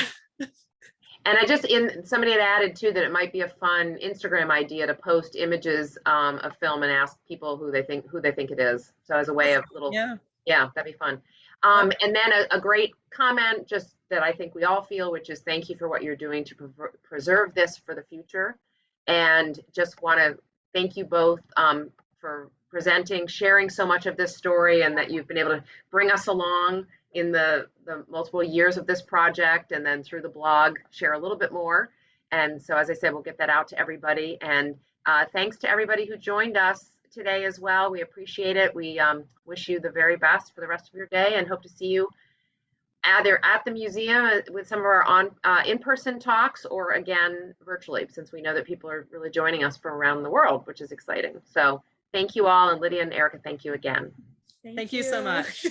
And somebody had added too that it might be a fun Instagram idea to post images of film and ask people who they think it is. So as a way of yeah, that'd be fun. And then a great comment just that I think we all feel, which is thank you for what you're doing to preserve this for the future. And just want to thank you both for presenting, sharing so much of this story, and that you've been able to bring us along in the multiple years of this project, and then through the blog, share a little bit more. And so, as I said, we'll get that out to everybody. And thanks to everybody who joined us today as well. We appreciate it. We wish you the very best for the rest of your day, and hope to see you either at the museum with some of our in-person talks, or again, virtually, since we know that people are really joining us from around the world, which is exciting. So thank you all. And Lydia and Erica, thank you again. Thank you so much.